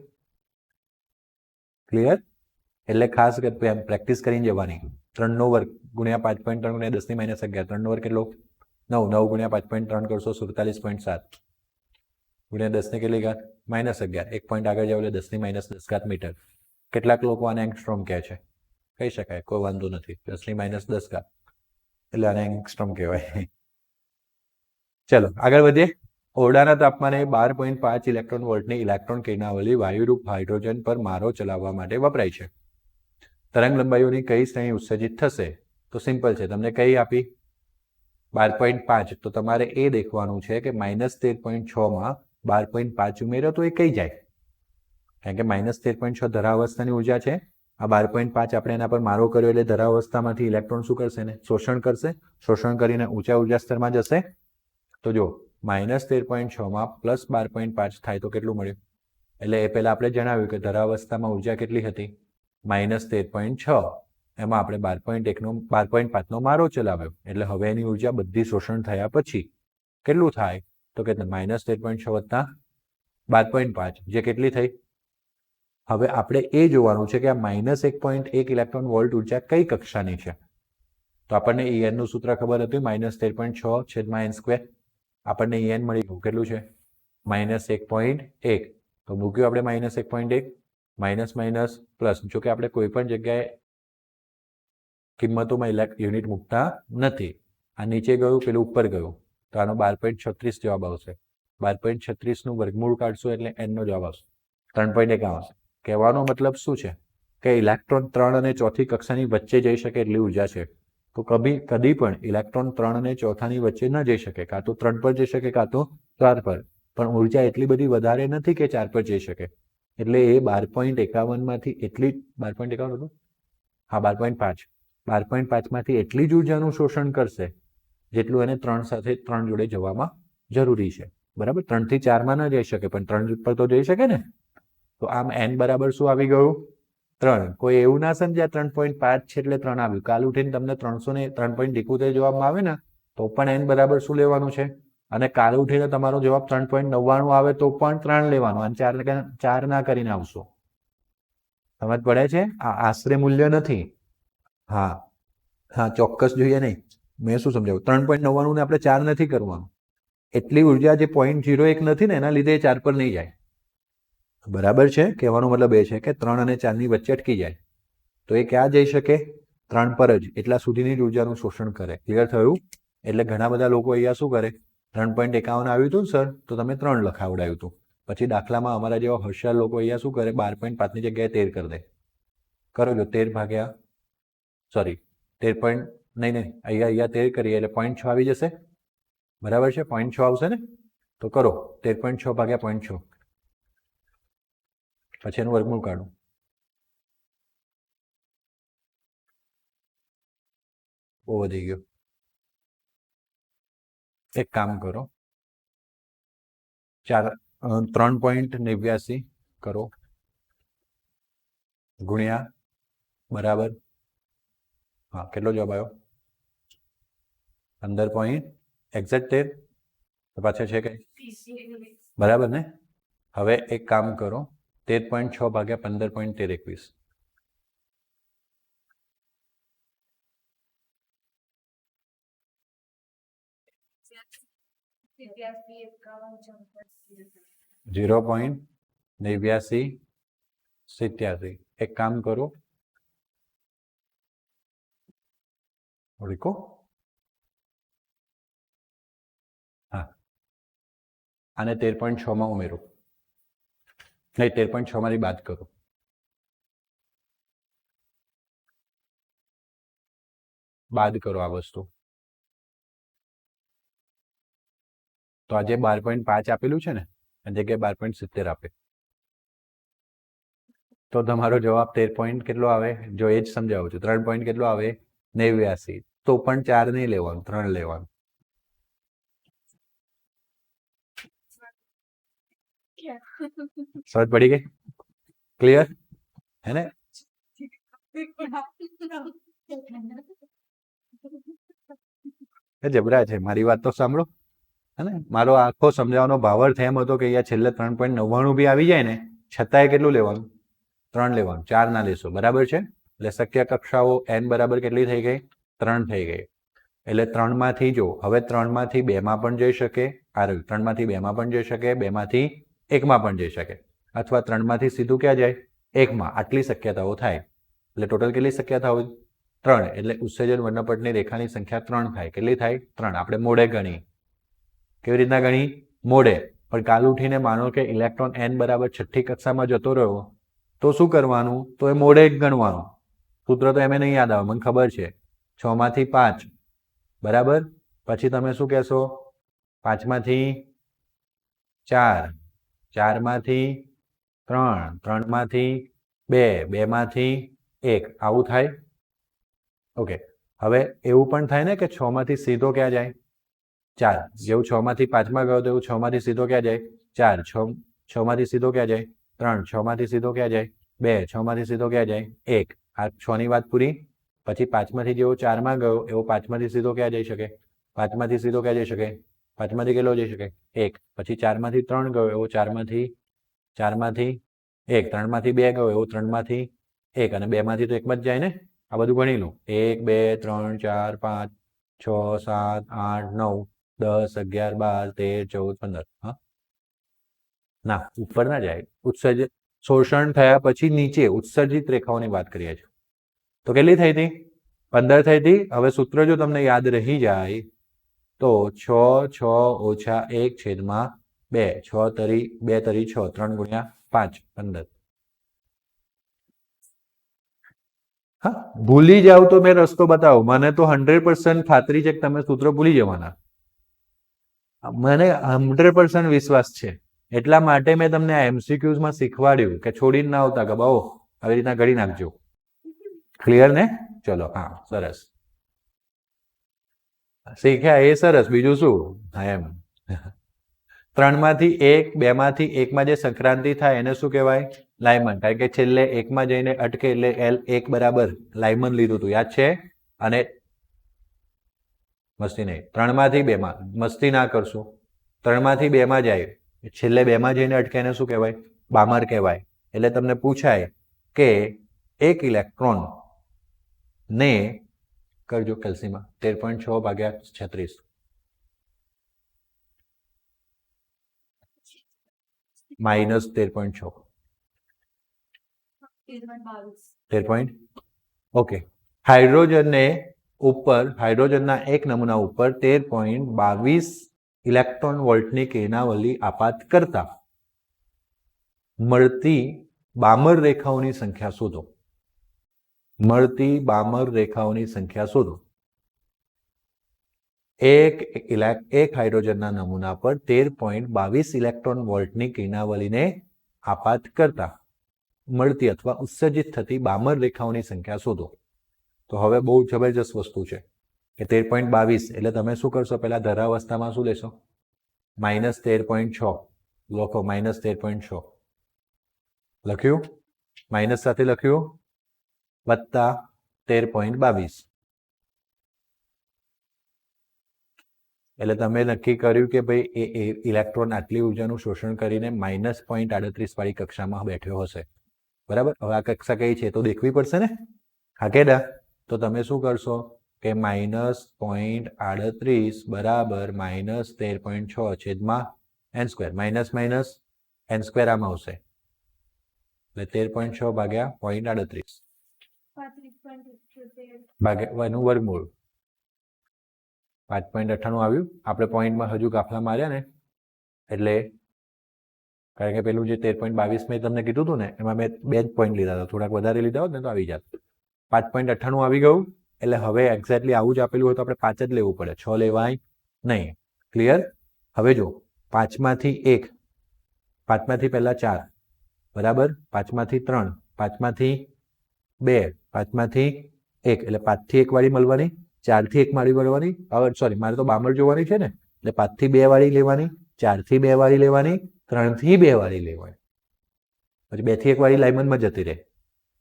ક્લિયર? એટલે ખાસ પ્રેક્ટિસ કરીને જવાની. 3 નો વર્ગ ગુણ્યા 5.3 ગુણ્યા 10 ની -11. 3 નો વર્ગ કેટલો? 9. 9 ગુણ્યા 5.3 કરશો 47.7 ગુણ્યા 10 ની કેટલી ઘાત? -11. 1 પોઈન્ટ આગળ જાવ એટલે 10 ની -10 ઘાત મીટર. કેટલાક લોકો આને એંગસ્ટ્રોમ કહે છે. કહી શકાય, કોઈ વાંધો નથી. 10 ની -10 ઘાત એટલે આને એંગસ્ટ્રોમ કહેવાય. ચલો આગળ વધીએ. ઓરડાના તાપમાને 12.5 ઇલેક્ટ્રોન વોલ્ટની ઇલેક્ટ્રોન કિરણાવલી વાયુરૂપ હાઇડ્રોજન પર મારો ચલાવવા માટે વપરાય છે. તરંગ લંબાઈઓની કઈ શ્રેણી ઉત્સર્જિત થશે? તો સિમ્પલ છે. તમને કઈ આપી? 12.5. તો તમારે એ દેખવાનું છે કે -13.6 માં 12.5 ઉમેરો તો એ કઈ જાય? કારણ કે -13.6 ધરાવસ્થાની ઉર્જા છે. આ 12.5 આપણે એના પર મારો કર્યો એટલે ધરાવસ્થામાંથી ઇલેક્ટ્રોન શું કરશે ને? શોષણ કરશે. શોષણ કરીને ઊંચા ઉર્જા સ્તરમાં જશે. તો જો -13.6 માં +12.5 થાય તો કેટલું મળ્યું? એટલે એ પહેલા આપણે જણાવ્યું કે ધરાવસ્થામાં ઉર્જા કેટલી હતી? -13.6. એમાં આપણે 12.5 નો મારો ચલાવ્યો એટલે હવે એની ઉર્જા બધી શોષણ થયા પછી કેટલું થાય? તો કે -13.6 વત્તા 12.5 જે કેટલી થઈ? હવે આપણે એ જોવાનું છે કે આ -1.1 ઇલેક્ટ્રોન વોલ્ટ ઉર્જા કઈ કક્ષાની છે? તો આપણને En નું સૂત્ર ખબર હતું, -13.6/n². આપણને En મળી ગયું. કેટલું છે? -1.1. તો મૂક્યું આપણે -1.1, માઇનસ માઇનસ પ્લસ. જો કે આપણે કોઈ પણ જગ્યાએ કિંમતોમાં યુનિટ મૂકતા નથી. આ નીચે ગયું, પેલું ઉપર ગયું, તો આનો 12.36 જવાબ આવશે. 12.36 નું વર્ગમૂળ કાઢશો એટલે n નો જવાબ આવશે. 3.1 આવશે. કહેવાનો મતલબ શું છે? કે ઇલેક્ટ્રોન 3 અને 4થી કક્ષાની વચ્ચે જઈ શકે એટલી ઉર્જા છે. તો કદી પણ ઇલેક્ટ્રોન 3 અને 4ની વચ્ચે ન જઈ શકે. કાં તો 3 પર જઈ શકે, કાં તો 4 પર. પણ ઉર્જા એટલી બધી વધારે નથી કે 4 પર જઈ શકે. એટલે એ 12.51 માંથી એટલી 12.51 હતું? હા, 12.5. 12.5 માંથી એટલી જ ઉર્જાનું શોષણ કરશે જેટલું એને 3 સાથે 3 જોડે જવામાં જરૂરી છે. બરાબર? 3 થી 4 માં ન જઈ શકે પણ 3 પર તો જઈ શકે ને. તો આમ n બરાબર શું આવી ગયું? 3. કોઈ એવું ના સમજ્યા 3.5 છે એટલે 3 આવ્યું. કાલ ઉઠીને તમને 373 જવાબમાં આવે ને તો પણ n બરાબર શું લેવાનું છે? અને કાલ ઉઠીને તમારો જવાબ 3.99 આવે તો પણ 3 લેવાનો. અને 4 ના કરીને આવશો. સમજ પડે છે? આ આશરે મૂલ્ય નથી. હા, ચોક્કસ જોઈએ નહીં. મેં શું સમજાવ્યું 3.99 ને આપણે 4 નથી કરવાનું, એટલી ઉર્જા જે 0.01 નથી ને એના લીધે એ 4 પર નહીં જાય. બરાબર છે? કહેવાનો મતલબ એ છે કે 3 અને 4 ની વચ્ચે અટકી જાય તો એ ક્યાં જઈ શકે? 3 પર જ, એટલા સુધીની જ ઉર્જાનું શોષણ કરે. ક્લિયર થયું? એટલે ઘણા બધા લોકો અહીંયા શું કરે, 3.51 આવ્યું હતું સર તો તમે 3 લખાવડાવ્યું હતું, પછી દાખલામાં અમારા જેવા હોશિયાર લોકો અહીંયા શું કરે, 12.5 ની જગ્યાએ 13 કરી દે. કરો જો 13 ભાગ્યા સોરી 13. નહીં અહીંયા 13 કરીએ એટલે 0.6 આવી જશે. બરાબર છે? 0.6 આવશે ને? તો કરો 13.6 ભાગ્યા 0.6, પછી એનું વર્ગમૂળ કાઢો. બહુ વધી ગયો. એક કામ કરો, 3.89 કરો ગુણ્યા બરાબર, હા કેટલો જવાબ આવ્યો? 15. એક્ઝેક્ટ 13 તો પાછળ છે કઈ? બરાબર ને? હવે એક કામ કરો, 13.6 ભાગ્યા 15.1321. .8987. એક કામ કરો, ઓળખો હા આને 13.6 માં ઉમેરો, નહીં 13.6 માંથી બાદ કરો. બાદ કરો આ વસ્તુ. તો આજે 12.5 આપેલું છે ને એની જગ્યાએ 12.70 આપે તો તમારો જવાબ 13. કેટલો આવે? જો એ જ સમજાવું છું. 3. કેટલો આવે? 89. તો પણ 4 નહીં લેવાનું, 3 લેવાનું. સમજ પડી ગઈ? ક્લિયર હે ને? જબરા છે, મારી વાત તો સાંભળો. હે મારો આખો સમજાવવાનો ભાવાર્થ એમ હતો કે અહીંયા છેલ્લે 3.99 બી આવી જાય ને છતાંય કેટલું લેવાનું? 3 લેવાનું, 4 ના લેશો. બરાબર છે? એટલે શક્ય કક્ષાઓ n બરાબર કેટલી થઈ ગઈ? 3 થઈ ગઈ. એટલે 3 માંથી જો હવે 3 માંથી 2 માં પણ જઈ શકે, 3 માંથી 2 માં પણ જઈ શકે, 2 માંથી 1 માં પણ જઈ શકે, અથવા 3 માંથી સીધું ક્યાં જાય? 1 માં. આટલી શક્યતાઓ થાય. એટલે ટોટલ કેટલી શક્યતાઓ? 3. એટલે ઉત્સર્જન વર્ણપટની રેખાની સંખ્યા 3 થાય. કેટલી થાય? 3. આપણે મોડે ગણી. કેવી રીતના ગણી? મોડે. પણ કાલ ઉઠીને માનો કે ઇલેક્ટ્રોન n બરાબર 6ઠ્ઠી કક્ષામાં જતો રહ્યો તો શું કરવાનું? તો એ મોડે જ ગણવાનું. સૂત્ર તો એમે નહીં યાદ આવે, મને ખબર છે. 6 માંથી 5 બરાબર, પછી તમે શું કહેશો? 5 માંથી 4, 4 માંથી 3, 3 માંથી 2, 2 માંથી 1. આવું થાય? ઓકે. હવે એવું પણ થાય ને કે 6 માંથી સીધો ક્યાં જાય? 4. જેવું 6 માંથી 5 માં ગયો તો એવું 6 માંથી સીધો ક્યાં જાય? 4. 6 માંથી સીધો ક્યાં જાય? 3. 6 માંથી સીધો ક્યાં જાય? 2. 6 માંથી સીધો ક્યાં જાય? 1. આ 6 ની વાત પૂરી. પછી 5 માંથી જેવો 4 માં ગયો એવો 5 માંથી સીધો ક્યાં જઈ શકે? 5 માંથી સીધો ક્યાં જઈ શકે? 5 માંથી કેટલો જઈ શકે? 1. પછી 4 માંથી 3 ગયો એવો 4 માંથી 1. 3 માંથી 2 ગયો એવો 3 માંથી 1. અને 2 માંથી તો 1 માં જ જાય ને? આ બધું ગણી લો. 1 2 3 4 5 6 7 8 9 10 11 12 13 14 15. હા ના ઉપર ના જાય. ઉત્સર્જિત શોષણ થયા પછી નીચે ઉત્સર્જિત રેખાઓની વાત કરીએ છીએ. તો કેટલી થઈ હતી? 15 થઈ હતી. હવે સૂત્ર જો તમને યાદ રહી જાય તો 6 6 ઓછા 1 છેદમાં 2. 6 તરી 2 તરી 6, 3 ગુણ્યા 5 15. હા ભૂલી જાવ તો મેં રસ્તો બતાવો. મને તો 100% ખાતરી છે કે તમે સૂત્ર ભૂલી જવાના. મને 100% વિશ્વાસ છે. એટલા માટે મેં તમને આ MCQs માં શીખવાડ્યું કે છોડીને ના આવતા કે બાઓ આવી રીતના ઘડી નાખજો. ક્લિયર ને? ચલો હા સરસ શીખ્યા એ સરસ. બીજું શું? હા એમ 3 માંથી 1, 2 માંથી 1 માં જે સંક્રાંતિ થાય એને શું કહેવાય? લાયમન. કારણ કે છેલ્લે 1 માં જઈને અટકે એટલે L1 બરાબર લાયમન લીધું હતું, યાદ છે? અને મસ્તી નહીં, 3 માંથી 2 માં મસ્તી ના કરશું. 3 માંથી 2 માં જાય છેલ્લે 2 માં જઈને અટકે એને શું કહેવાય? બામર કહેવાય. એટલે તમને પૂછાય કે એક ઇલેક્ટ્રોન ને કરજો કેલ્સીમાં 13.6 ભાગ્યા 36 માઇનસ 13.6 13. ઓકે હાઇડ્રોજનને ઉપર હાઇડ્રોજનના એક નમૂના ઉપર 13.22 ઇલેક્ટ્રોન વોલ્ટની કિરણાવલી આપાત કરતા મળતી બામર રેખાઓની સંખ્યા શોધો. મળતી બામર રેખાઓની સંખ્યા શોધો. એક હાઇડ્રોજનના નમૂના પર 13.22 ઇલેક્ટ્રોન વોલ્ટની કિરણાવલીને આપાત કરતા મળતી અથવા ઉત્સર્જિત થતી બામર રેખાઓની સંખ્યા શોધો. તો હવે બહુ જબરજસ્ત વસ્તુ છે કે 13.22 એટલે તમે શું કરશો, પહેલા ધરાવસ્થામાં શું લેશો, માઇનસ 13.6 લખો, માઇનસ 13.6 લખ્યું, માઇનસ સાથે લખ્યું, વત્તા 13.22 એટલે તમે નક્કી કર્યું કે ભાઈ એ ઇલેક્ટ્રોન આટલી ઉર્જાનું શોષણ કરીને માઇનસ 0.38 વાળી કક્ષામાં બેઠ્યો હશે. બરાબર, હવે આ કક્ષા કઈ છે તો દેખવી પડશે ને. હા કેડા, તો તમે શું કરશો કે માઇનસ 0.38 બરાબર માઇનસ 13.6 છેદમાં n square, minus minus n square આમાં આવશે એટલે 13.6 ભાગ્યા 0.38 ભાગ્યા એનું વર્ગમૂળ 5.98 આવ્યું. આપણે પોઈન્ટમાં હજુ કાફલા માર્યા ને એટલે, કારણ કે પેલું જે 13.22 મેં તમને કીધું હતું ને એમાં મેં 2 જ પોઈન્ટ લીધા હતા, થોડાક વધારે લીધા હોત ને તો આવી જાત. 5.98 આવી ગયું એટલે હવે એક્ઝેક્ટલી આવું જ આપેલું હોય તો આપણે 5 જ લેવું પડે, 6 લેવાય નહીં. ક્લિયર? હવે જો 5 માંથી 1, 5 માંથી પહેલા 4 બરાબર, 5 માંથી 3, 5 માંથી 2, 5 માંથી 1 એટલે 5 થી 1 વાળી મળવાની, 4 થી 1 વાળી મળવાની. હવે સોરી, મારે તો બામર જોવાની છે ને એટલે 5 થી 2 વાળી લેવાની, 4 થી 2 વાળી લેવાની, 3 થી 2 વાળી લેવાની, પછી 2 થી 1 વાળી લાઇમનમાં જતી રહે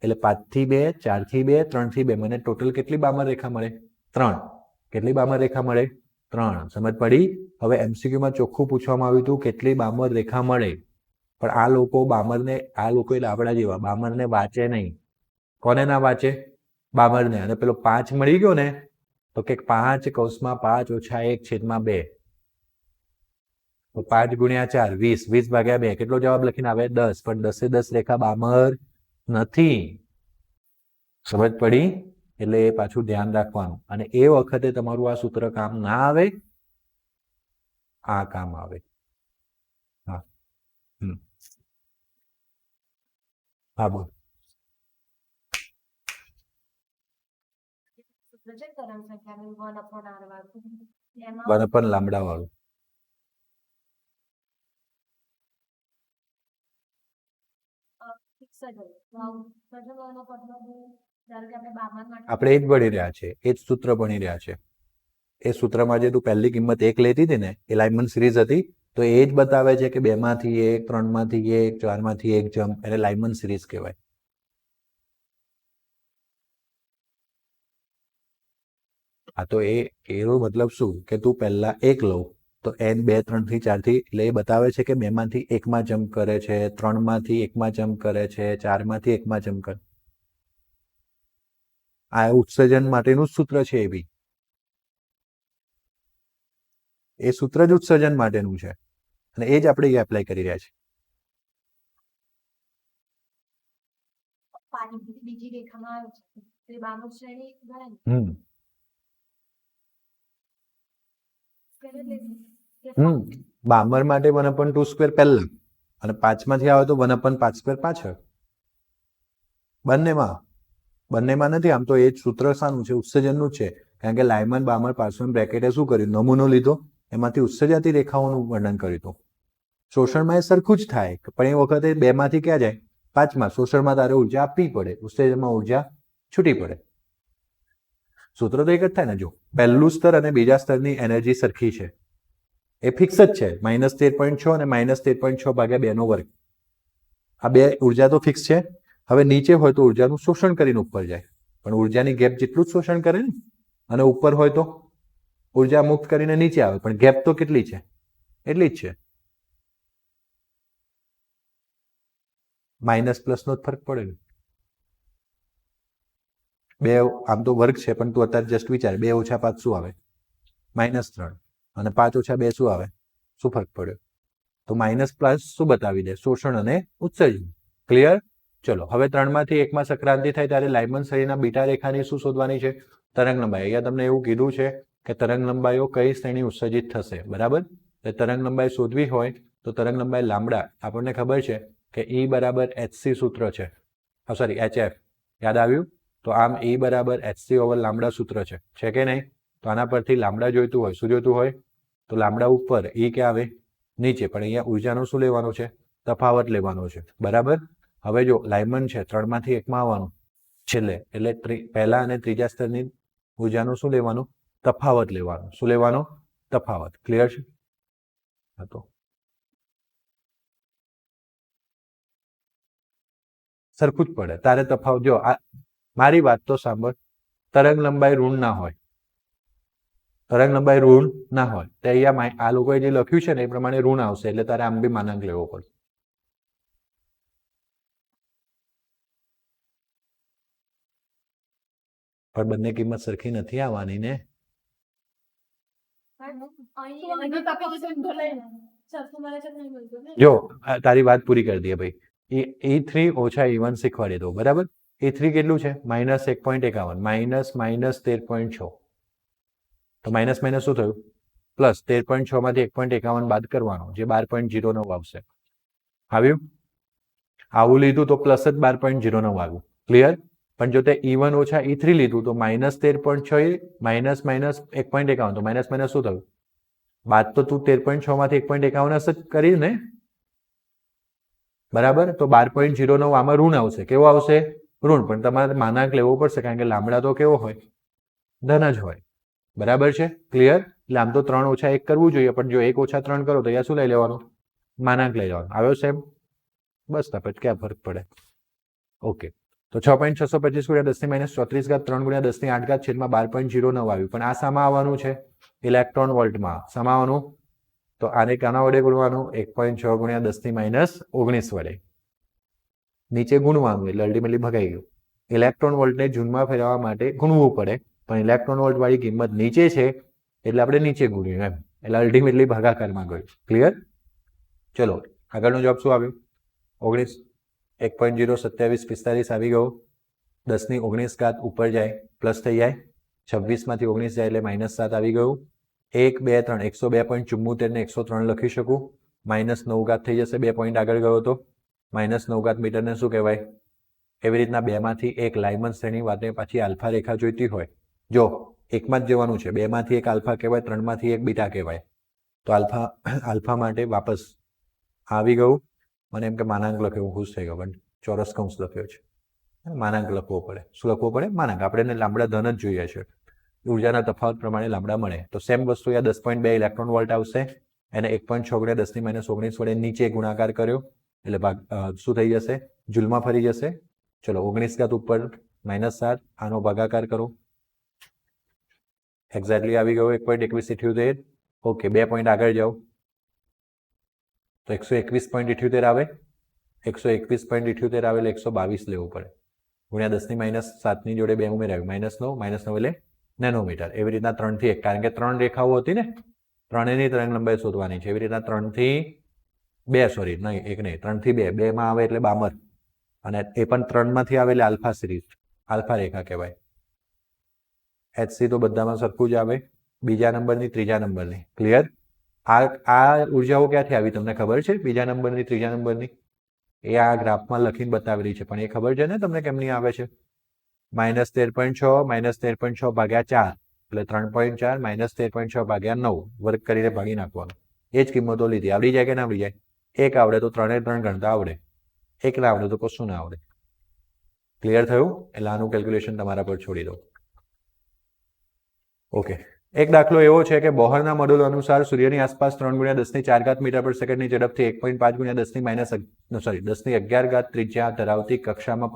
એટલે 5 થી 2, 4 થી 2, 3 થી 2, મને ટોટલ કેટલી બામર રેખા મળે? 3. કેટલી બામર રેખા મળે? 3. સમજ પડી? હવે એમસીક્યુમાં ચોખ્ખું પૂછવામાં આવ્યું હતું કેટલી બામર રેખા મળે, પણ આ લોકો બામરને, આ લોકો એટલે આપણા જેવા બામરને વાંચે નહીં. કોને ના વાંચે? બામરને. અને પેલો 5 મળી ગયો ને તો કે 5 કૌંસમાં 5 ઓછા 1 છેદમાં 2 તો 5 ગુણ્યા 4 20, 20 ભાગ્યા 2 કેટલો જવાબ લખીને આવે? 10. પણ 10 10 રેખા બામર નથી. સમજ પડી? એટલે એ પાછું ધ્યાન રાખવાનું. અને એ વખતે તમારું આ સૂત્ર કામ ના આવે, આ કામ આવે. હા હા બોલ. પણ લાંબડા વાળું આપણે એ જ ભણી રહ્યા છે, એ જ સૂત્ર ભણી રહ્યા છે. એ સૂત્રમાં જે તું પહેલી કિંમત 1 લેતી હતી ને એ લાઇમન સિરીઝ હતી, તો એ જ બતાવે છે કે 2 માંથી 1, 3 માંથી 1, 4 માંથી 1 જમ્પ, એને લાઇમન સિરીઝ કહેવાય. હા તો એનો મતલબ શું કે તું પહેલા 1 લઉં તો n 2, 3 થી 4 થી, એટલે એ બતાવે છે કે 2 માંથી 1 માં જમ્પ કરે છે, 3 માંથી 1 માં જમ્પ કરે છે, 4 માંથી 1 માં જમ્પ કરે. આ ઉત્સર્જન માટેનું સૂત્ર છે. એ બી એ સૂત્ર જ ઉત્સર્જન માટેનું છે અને એ જ આપણે એપ્લાય કરી રહ્યા છીએ. બામર માટે 1/2 સ્ક્વેર પહેલા અને 5 માંથી આવે તો 1/5 સ્ક્વેર પાછળ. બંનેમાં નથી. આમ તો એ જ સૂત્ર શાનું છે? ઉત્સર્જનનું જ છે. કારણ કે લાઇમન બામર પાર્શ્વન બ્રેકેટે શું કર્યું? નમૂનો લીધો, એમાંથી ઉત્સર્જાતી રેખાઓનું વર્ણન કર્યું હતું. શોષણમાં એ સરખું જ થાય, પણ એ વખતે 2 માંથી ક્યાં જાય? 5 માં. શોષણમાં તારે ઉર્જા આપવી પડે, ઉત્સર્જનમાં ઉર્જા છૂટી પડે. સૂત્ર તો એક જ થાય ને. જો પહેલું સ્તર અને બીજા સ્તરની એનર્જી સરખી છે, એ ફિક્સ જ છે, -13.6 અને -13.6 ભાગ્યા 2 નો વર્ગ. આ બે ઉર્જા તો ફિક્સ છે. હવે નીચે હોય તો ઉર્જાનું શોષણ કરીને ઉપર જાય, પણ ઉર્જાની ગેપ જેટલું જ શોષણ કરે ને. અને ઉપર હોય તો ઉર્જા મુક્ત કરીને નીચે આવે, પણ ગેપ તો કેટલી છે? એટલી જ છે. માઇનસ પ્લસ નો જ ફરક પડે. 2 આમ તો વર્ગ છે પણ તું અત્યારે જસ્ટ વિચાર 2 ઓછા 5 શું આવે -3 અને 5 ઓછા 2 શું આવે શું ફરક પડ્યો તો માઇનસ પ્લસ શું બતાવી દે શોષણ અને ઉત્સર્જન ક્લિયર ચલો હવે 3 માંથી 1 માં સંક્રાંતિ થાય ત્યારે લાઇમન શ્રેણીના બીટા રેખાની શું શોધવાની છે તરંગ લંબાઈ અહીંયા તમને એવું કીધું છે કે તરંગ લંબાઈઓ કઈ શ્રેણી ઉત્સર્જિત થશે બરાબર તો તરંગ લંબાઈ શોધવી હોય તો તરંગ લંબાઈ લાંબડા આપણને ખબર છે કે E બરાબર hc સૂત્ર છે સોરી hf યાદ આવ્યું તો આમ E બરાબર hc ઓવર લાંબડા સૂત્ર છે કે નહીં તો આના પરથી લાંબડા જોઈતું હોય શું જોઈતું હોય તો લાંબડા ઉપર E ક્યાં આવે નીચે પણ અહીંયા ઉર્જાનું શું લેવાનું છે તફાવત લેવાનો છે બરાબર હવે જો લાઇમન છે 3 માંથી 1 માં આવવાનું છેલ્લે એટલે પહેલા અને ત્રીજા સ્તરની ઉર્જાનું શું લેવાનું તફાવત લેવાનું શું લેવાનો તફાવત ક્લિયર છે તો સરખું જ પડે તારે તફાવત જો મારી વાત તો સાંભળ તરંગ લંબાઈ ઋણ ના હોય તરંગ લંબાઈ ઋણ ના હોય તો અહીંયા આ લોકોએ જે લખ્યું છે ને એ પ્રમાણે ઋણ આવશે એટલે તારે આમ બી માનાંક લેવો પડશે પણ બંને કિંમત સરખી નથી આવવાની ને જો તારી વાત પૂરી કરી દઈએ ભાઈ E3 ઓછા E1 શીખવાડી દો બરાબર E3 કેટલું છે -1.51 માઇનસ -13.6 તો માઇનસ માઇનસ શું થયું પ્લસ 13.6 માંથી 1.51 બાદ કરવાનો જે 12.09 આવશે આવ્યું આવું લીધું તો પ્લસ જ 12.09 આવ્યું ક્લિયર પણ જો તે E1 ઓછા E3 લીધું તો -13.6 માઇનસ 1.51 તો માઇનસ માઇનસ શું થયું બાદ તો તું 13.6 માંથી 1.51 જ કરી ને બરાબર તો 12.09 આમાં ઋણ આવશે કેવો આવશે ઋણ પણ તમારે માનાંક લેવો પડશે કારણ કે લાંબડા તો કેવો હોય ધન જ હોય બરાબર છે ક્લિયર એટલે આમ તો 3 ઓછા 1 કરવું જોઈએ પણ જો 1 ઓછા 3 કરો તો અહીંયા શું લઈ લેવાનું માનાંક લઈ લેવાનું આવ્યો સેમ બસ તો પછી ક્યાં ફરક પડે ઓકે તો 6.625 ગુણ્યા 10 ની -34 ઘાત 3 ગુણ્યા 10 ની 8 ઘાત છેદમાં 12.09 આવ્યું પણ આ શામાં આવવાનું છે ઇલેક્ટ્રોન વોલ્ટમાં શામાં આવવાનું તો આને કાના વડે ગુણવાનું 1.6 ગુણ્યા 10 ની -19 વડે નીચે ગુણવાનું એટલે અલ્ટિમેટલી ભગાઈ ગયું ઇલેક્ટ્રોન વોલ્ટને જૂનમાં ફેરવવા માટે ગુણવું પડે પણ ઇલેક્ટ્રોન વોલ્ટ વાળી કિંમત નીચે છે એટલે આપણે નીચે ગુણ્યું એમ એટલે અલ્ટિમેટલી ભાગાકારમાં ગયું ક્લિયર ચલો આગળનો જવાબ શું આવ્યો 19 1.02745 આવી ગયો 10 ની 19 ઘાત ઉપર જાય પ્લસ થઈ જાય 26 માંથી 19 જાય એટલે -7 આવી ગયું 1 2 3 102.74 ને 103 લખી શકું -9 ઘાત થઈ જશે 2 પોઈન્ટ આગળ ગયો તો -9 ઘાત મીટરને શું કહેવાય એવી રીતના 2 માંથી 1 લાઇમન શ્રેણી વાતે પાછી આલ્ફા રેખા જોઈતી હોય જો 1 માં જ જવાનું છે 2 માંથી 1 આલ્ફા કહેવાય 3 માંથી 1 બીટા કહેવાય તો આલ્ફા માટે વાપસ આવી ગયું મને એમ કે માનાંક લખ્યો હું ખુશ થઈ ગયો પણ ચોરસ કૌંસ લખ્યો છે માનાંક લખવો પડે શું લખવો પડે માનાંક આપણે લાંબડા ધન જ જોઈએ છે ઉર્જાના તફાવત પ્રમાણે લાંબડા મળે તો સેમ વસ્તુ યા 10.2 ઇલેક્ટ્રોન વોલ્ટ આવશે એને 1.6 ગુણ્યા 10 ની -19 વડે નીચે ગુણાકાર કર્યો એટલે શું થઈ જશે જૂલમાં ફરી જશે ચલો 19 ઘાત ઉપર -7 આનો ભાગાકાર કરો એક્ઝેક્ટલી આવી ગયો 1.2178 ઓકે 2 પોઈન્ટ આગળ જાઓ તો 121.78 આવે 121.78 આવે એટલે 122 લેવું પડે ગુણ્યા 10 ની -7 ની જોડે 2 ઉમેરાવ્યું -9 એટલે નેનોમીટર એવી રીતના 3 થી 1 કારણ કે 3 રેખાઓ હતી ને ત્રણેયની તરંગ લંબાઈ શોધવાની છે એવી રીતના 3 થી 2 સોરી નહીં 1 નહીં 3 થી 2 2 માં આવે એટલે બામર અને એ પણ 3 માંથી આવે એટલે આલ્ફા સિરીઝ આલ્ફા રેખા કહેવાય HC તો બધામાં સરખું જ આવે બીજા નંબરની ત્રીજા નંબરની ક્લિયર આ ઉર્જાઓ ક્યાંથી આવી તમને ખબર છે બીજા નંબરની ત્રીજા નંબરની એ આ ગ્રાફમાં લખીને બતાવેલી છે પણ એ ખબર છે ને તમને કેમની આવે છે -13.6 -13.6 ભાગ્યા 4 એટલે 3.4 -13.6 ભાગ્યા 9 વર્ગ કરીને ભાગી નાખવાનું એ જ કિંમતો લીધી આવડી જાય કે ના આવડી જાય એક આવડે તો 3 ગણતા આવડે એક ના આવડે તો કશું ના આવડે ક્લિયર થયું એટલે આનું કેલ્ક્યુલેશન તમારા પર છોડી દો ઓકે એક દાખલો એવો છે કે બોહરના મોડેલ અનુસાર સૂર્યની આસપાસ 3 ગુણ્યા 10 ની 4 ઘાત મીટર પર સેકન્ડની ઝડપથી 1.5 ગુણ્યા 10 ની 11 ઘાત ત્રિજ્યા ધરાવતી કક્ષામાં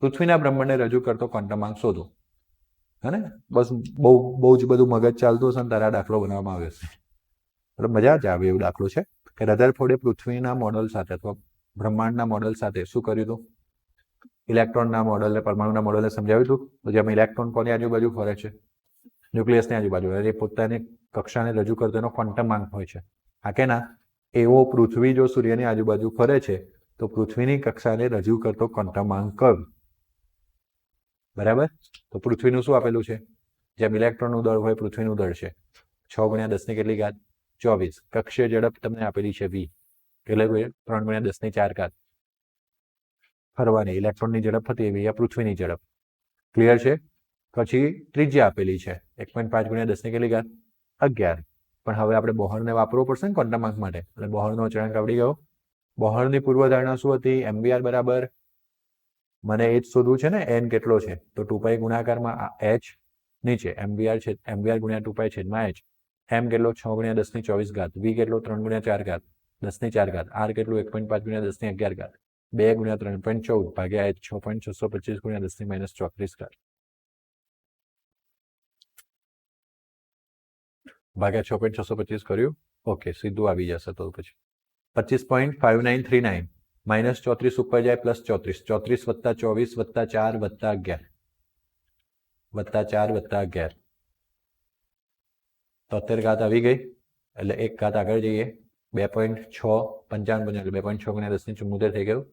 પૃથ્વીના બ્રહ્માંડને રજૂ કરતો ક્વોન્ટમ આંક શોધો હે ને બસ બહુ જ બધું મગજ ચાલતું હશે ને તારા દાખલો બનાવવામાં આવ્યો છે એટલે મજા જ આવે એવું દાખલો છે કે રધરફોર્ડે પૃથ્વીના મોડલ સાથે અથવા બ્રહ્માંડના મોડલ સાથે શું કર્યું હતું ઇલેક્ટ્રોનના મોડલને પરમાણુના મોડલને સમજાવ્યું હતું તો જેમાં ઇલેક્ટ્રોન કોની આજુબાજુ ફરે છે ન્યુક્લિયસની આજુબાજુ એ પોતાની કક્ષાને રજૂ કરતો એનો ક્વોન્ટમાંક હોય છે આ કે ના એવો પૃથ્વી જો સૂર્યની આજુબાજુ ફરે છે તો પૃથ્વીની કક્ષાને રજૂ કરતો ક્વોન્ટમાંક કયો બરાબર તો પૃથ્વીનું શું આપેલું છે જેમ ઇલેક્ટ્રોનનું દળ હોય પૃથ્વીનું દળ છે 6 × 10 ની કેટલી ઘાત 24 કક્ષીય ઝડપ તમને આપેલી છે v એટલે 3 × 10 ની 4 ઘાત ફરવાની ઇલેક્ટ્રોનની ઝડપ હતી એવી આ પૃથ્વીની ઝડપ ક્લિયર છે પછી ત્રિજ્યા આપેલી છે 1.5 × 10 ની કેટલી ઘાત 11 પણ હવે આપણે બોહરને વાપરવો પડશે ને ક્વોન્ટમાંક માટે એટલે બોહરનો અચળાંક આવડી ગયો બોહરની પૂર્વધારણા શું હતી MVR બરાબર મને એ જ શોધવું છે ને n કેટલો છે તો 2π ગુણાકારમાં h નીચે MVR છે MVR × 2π છેદમાં h m કેટલો 6 × 10 ની 24 ઘાત v કેટલો 3 × 4 ઘાત 10 ની 4 ઘાત r કેટલું 1.5 × 10 ની 11 ઘાત 2 × 3.14 ભાગ્યા h 6.625 × 10 ની -34 ઘાત ભાગ્યા 6.625 કર્યું ઓકે સીધું આવી જશે તો પછી 25.5939 -34 ઉપર જાય +34 34 + 24 + 4 + 11 +4 + 11 73 ઘાત આવી ગઈ એટલે એક ઘાત આગળ જઈએ 2.655 એટલે 2.6 × 10 ની 74 થઈ ગયું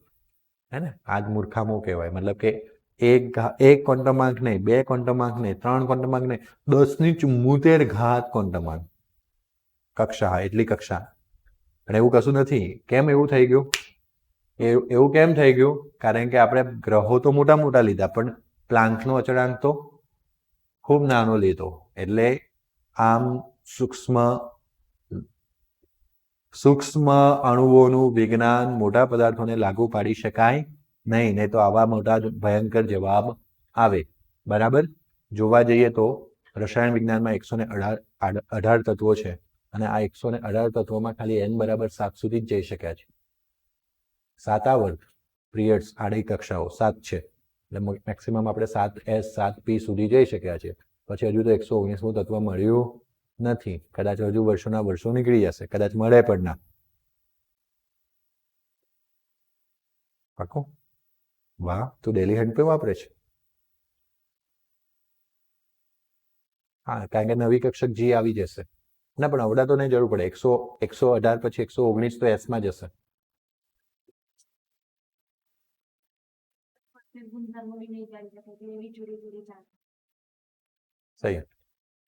હે ને આ જ મૂર્ખામો કહેવાય મતલબ કે એક ક્વોન્ટમાંક નહીં 2 ક્વોન્ટમાંક નહીં 3 ક્વોન્ટમાંક નહીં 10 ની 74 ઘાત ક્વોન્ટમાંક કક્ષા એટલી કક્ષા અને એવું કશું નથી કેમ એવું થઈ ગયું એવું કેમ થઈ ગયું કારણ કે આપણે ગ્રહો તો મોટા મોટા લીધા પણ પ્લાન્કનો અચળાંક તો ખૂબ નાનો લીધો એટલે આમ સૂક્ષ્મ અણુઓનું વિજ્ઞાન મોટા પદાર્થોને લાગુ પાડી શકાય નહીં તો આવા મોટા ભયંકર જવાબ આવે બરાબર જોવા જઈએ તો રસાયણ વિજ્ઞાનમાં 118 તત્વો છે અને આ 118 તત્વોમાં ખાલી n બરાબર 7 સુધી જ જઈ શક્યા છે 7 આવર્ત પીરિયડ્સ આડી કક્ષાઓ 7 છે એટલે મેક્સિમમ આપણે 7s 7p સુધી જઈ શક્યા છે પછી હજુ તો 119મું તત્વ મળ્યું નથી કદાચ હજુ વર્ષોના વર્ષો નીકળી જશે કદાચ મળે પણ ના પાકો વાહ તું ડેલી હેન્ડ પે વાપરે છે હા કારણ કે નવી કક્ષક જી આવી જશે ના પણ આવડા તો નહીં જરૂર પડે 118 પછી 119 તો s માં જશે સહી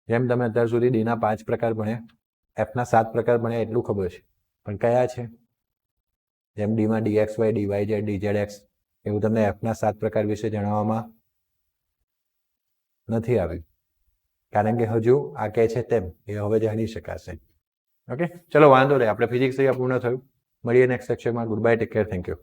જેમ તમે અત્યાર સુધી ડી ના 5 પ્રકાર ભણ્યા એફ ના 7 પ્રકાર ભણ્યા એટલું ખબર છે પણ કયા છે જેમ ડી માં dxy dyz dzx એવું તમને એફ ના 7 પ્રકાર વિશે જણાવવામાં નથી આવ્યું કારણ કે હજુ આ કહે છે તેમ એ હવે જાણી શકાશે ઓકે ચલો વાંધો નહીં આપણે ફિઝિક્સ પૂર્ણ થયું મળીએ નેક્સ્ટ લેક્ચરમાં good bye take care thank you